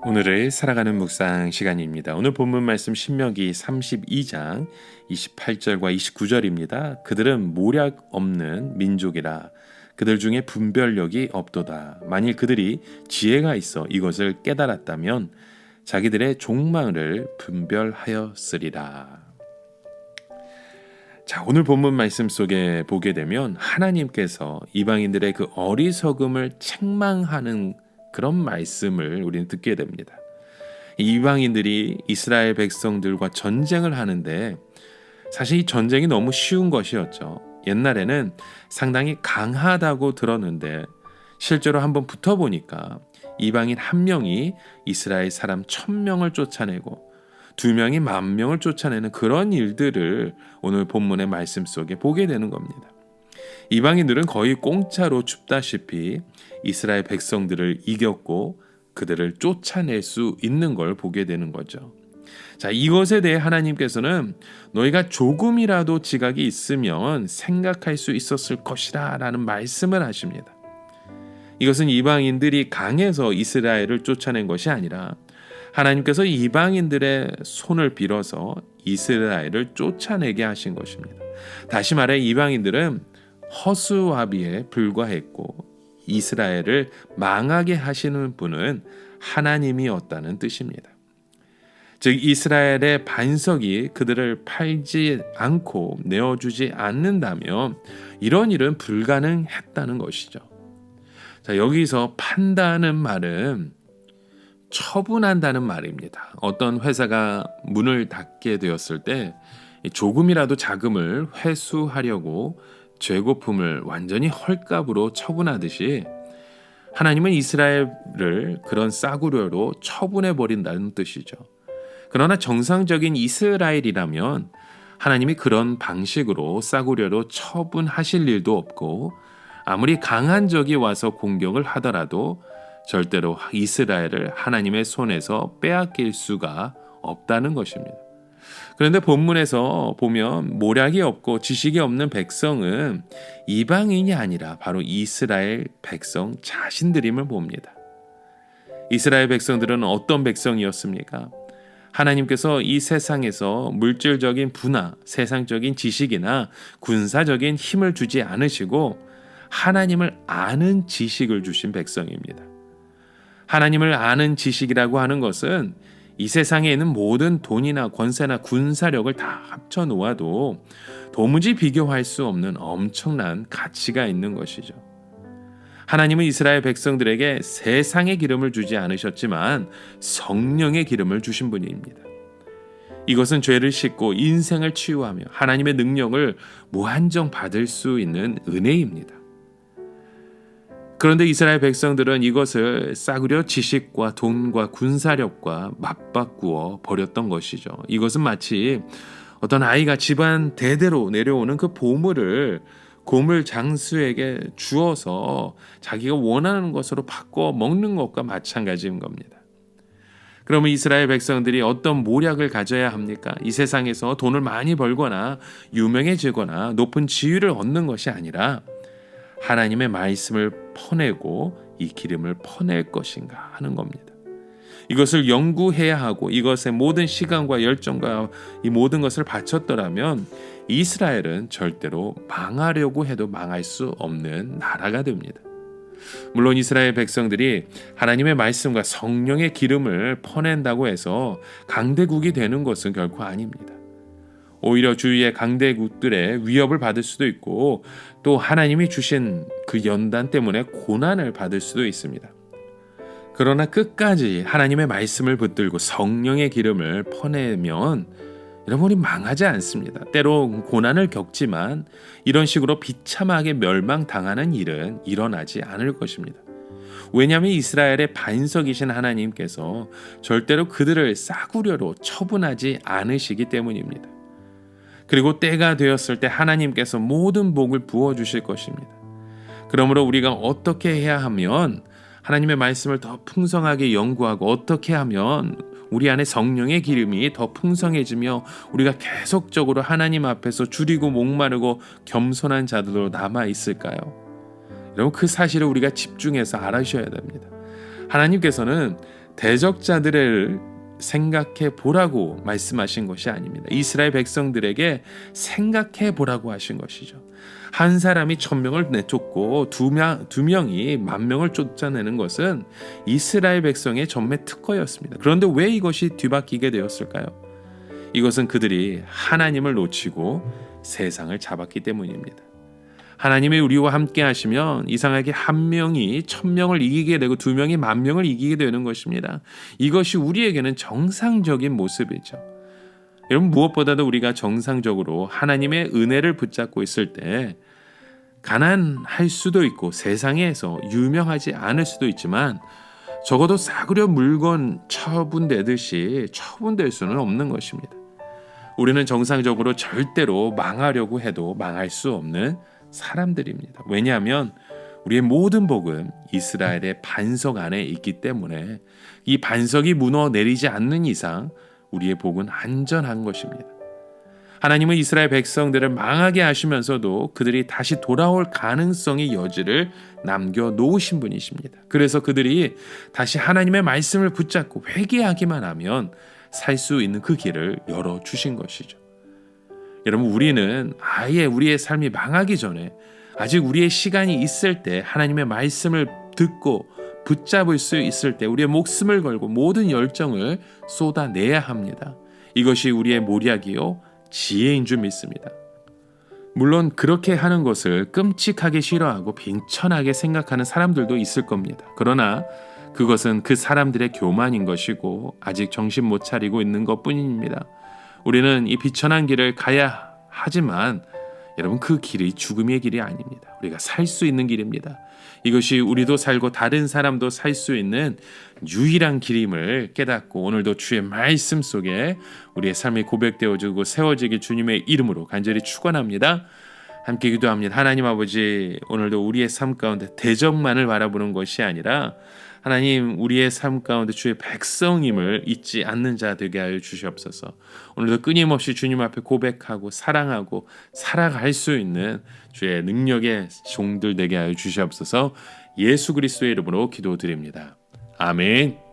오늘을 살아가는 묵상 시간입니다. 오늘 본문 말씀 신명기 32장 28절과 29절입니다. 그들은 모략 없는 민족이라 그들 중에 분별력이 없도다. 만일 그들이 지혜가 있어 이것을 깨달았다면 자기들의 종말을 분별하였으리라. 자, 오늘 본문 말씀 속에 보게 되면 하나님께서 이방인들의 그 어리석음을 책망하는 그런 말씀을 우리는 듣게 됩니다. 이방인들이 이스라엘 백성들과 전쟁을 하는데 사실 이 전쟁이 너무 쉬운 것이었죠. 옛날에는 상당히 강하다고 들었는데 실제로 한번 붙어보니까 이방인 한 명이 이스라엘 사람 1000명을 쫓아내고 2명이 10,000명을 쫓아내는 그런 일들을 오늘 본문의 말씀 속에 보게 되는 겁니다. 이방인들은 거의 공짜로 줍다시피 이스라엘 백성들을 이겼고 그들을 쫓아낼 수 있는 걸 보게 되는 거죠. 자, 이것에 대해 하나님께서는 너희가 조금이라도 지각이 있으면 생각할 수 있었을 것이라 라는 말씀을 하십니다. 이것은 이방인들이 강해서 이스라엘을 쫓아낸 것이 아니라 하나님께서 이방인들의 손을 빌어서 이스라엘을 쫓아내게 하신 것입니다. 다시 말해 이방인들은 허수아비에 불과했고 이스라엘을 망하게 하시는 분은 하나님이었다는 뜻입니다. 즉 이스라엘의 반석이 그들을 팔지 않고 내어주지 않는다면 이런 일은 불가능했다는 것이죠. 자, 여기서 판다는 말은 처분한다는 말입니다. 어떤 회사가 문을 닫게 되었을 때 조금이라도 자금을 회수하려고 재고품을 완전히 헐값으로 처분하듯이 하나님은 이스라엘을 그런 싸구려로 처분해 버린다는 뜻이죠. 그러나 정상적인 이스라엘이라면 하나님이 그런 방식으로 싸구려로 처분하실 일도 없고 아무리 강한 적이 와서 공격을 하더라도 절대로 이스라엘을 하나님의 손에서 빼앗길 수가 없다는 것입니다. 그런데 본문에서 보면 모략이 없고 지식이 없는 백성은 이방인이 아니라 바로 이스라엘 백성 자신들임을 봅니다. 이스라엘 백성들은 어떤 백성이었습니까? 하나님께서 이 세상에서 물질적인 부나 세상적인 지식이나 군사적인 힘을 주지 않으시고 하나님을 아는 지식을 주신 백성입니다. 하나님을 아는 지식이라고 하는 것은 이 세상에 있는 모든 돈이나 권세나 군사력을 다 합쳐 놓아도 도무지 비교할 수 없는 엄청난 가치가 있는 것이죠. 하나님은 이스라엘 백성들에게 세상의 기름을 주지 않으셨지만 성령의 기름을 주신 분입니다. 이것은 죄를 씻고 인생을 치유하며 하나님의 능력을 무한정 받을 수 있는 은혜입니다. 그런데 이스라엘 백성들은 이것을 싸구려 지식과 돈과 군사력과 맞바꾸어 버렸던 것이죠. 이것은 마치 어떤 아이가 집안 대대로 내려오는 그 보물을 고물 장수에게 주어서 자기가 원하는 것으로 바꿔 먹는 것과 마찬가지인 겁니다. 그러면 이스라엘 백성들이 어떤 모략을 가져야 합니까? 이 세상에서 돈을 많이 벌거나 유명해지거나 높은 지위를 얻는 것이 아니라 하나님의 말씀을 퍼내고 이 기름을 퍼낼 것인가 하는 겁니다. 이것을 연구해야 하고 이것에 모든 시간과 열정과 이 모든 것을 바쳤더라면 이스라엘은 절대로 망하려고 해도 망할 수 없는 나라가 됩니다. 물론 이스라엘 백성들이 하나님의 말씀과 성령의 기름을 퍼낸다고 해서 강대국이 되는 것은 결코 아닙니다. 오히려 주위의 강대국들의 위협을 받을 수도 있고 또 하나님이 주신 그 연단 때문에 고난을 받을 수도 있습니다. 그러나 끝까지 하나님의 말씀을 붙들고 성령의 기름을 퍼내면 여러분이 망하지 않습니다. 때로 고난을 겪지만 이런 식으로 비참하게 멸망당하는 일은 일어나지 않을 것입니다. 왜냐하면 이스라엘의 반석이신 하나님께서 절대로 그들을 싸구려로 처분하지 않으시기 때문입니다. 그리고 때가 되었을 때 하나님께서 모든 복을 부어주실 것입니다. 그러므로 우리가 어떻게 해야 하면 하나님의 말씀을 더 풍성하게 연구하고 어떻게 하면 우리 안에 성령의 기름이 더 풍성해지며 우리가 계속적으로 하나님 앞에서 줄이고 목마르고 겸손한 자들로 남아 있을까요? 여러분 그 사실을 우리가 집중해서 알아셔야 됩니다. 하나님께서는 대적자들을 생각해 보라고 말씀하신 것이 아닙니다. 이스라엘 백성들에게 생각해 보라고 하신 것이죠. 한 사람이 1000명을 내쫓고 두 명이 10,000명을 쫓아내는 것은 이스라엘 백성의 전매 특권이었습니다. 그런데 왜 이것이 뒤바뀌게 되었을까요? 이것은 그들이 하나님을 놓치고 세상을 잡았기 때문입니다. 하나님이 우리와 함께 하시면 이상하게 한 명이 1000명을 이기게 되고 두 명이 10,000명을 이기게 되는 것입니다. 이것이 우리에게는 정상적인 모습이죠. 여러분, 무엇보다도 우리가 정상적으로 하나님의 은혜를 붙잡고 있을 때 가난할 수도 있고 세상에서 유명하지 않을 수도 있지만 적어도 싸구려 물건 처분되듯이 처분될 수는 없는 것입니다. 우리는 정상적으로 절대로 망하려고 해도 망할 수 없는 사람들입니다. 왜냐하면 우리의 모든 복은 이스라엘의 반석 안에 있기 때문에 이 반석이 무너 내리지 않는 이상 우리의 복은 안전한 것입니다. 하나님은 이스라엘 백성들을 망하게 하시면서도 그들이 다시 돌아올 가능성의 여지를 남겨놓으신 분이십니다. 그래서 그들이 다시 하나님의 말씀을 붙잡고 회개하기만 하면 살 수 있는 그 길을 열어주신 것이죠. 여러분, 우리는 아예 우리의 삶이 망하기 전에 아직 우리의 시간이 있을 때 하나님의 말씀을 듣고 붙잡을 수 있을 때 우리의 목숨을 걸고 모든 열정을 쏟아내야 합니다. 이것이 우리의 모략이요 지혜인 줄 믿습니다. 물론 그렇게 하는 것을 끔찍하게 싫어하고 빈천하게 생각하는 사람들도 있을 겁니다. 그러나 그것은 그 사람들의 교만인 것이고 아직 정신 못 차리고 있는 것뿐입니다. 우리는 이 비천한 길을 가야 하지만 여러분, 그 길이 죽음의 길이 아닙니다. 우리가 살 수 있는 길입니다. 이것이 우리도 살고 다른 사람도 살 수 있는 유일한 길임을 깨닫고 오늘도 주의 말씀 속에 우리의 삶이 고백되어지고 세워지기 주님의 이름으로 간절히 축원합니다. 함께 기도합니다. 하나님 아버지, 오늘도 우리의 삶 가운데 대적만을 바라보는 것이 아니라 하나님, 우리의 삶 가운데 주의 백성임을 잊지 않는 자 되게 하여 주시옵소서. 오늘도 끊임없이 주님 앞에 고백하고 사랑하고 살아갈 수 있는 주의 능력의 종들 되게 하여 주시옵소서. 예수 그리스도의 이름으로 기도드립니다. 아멘.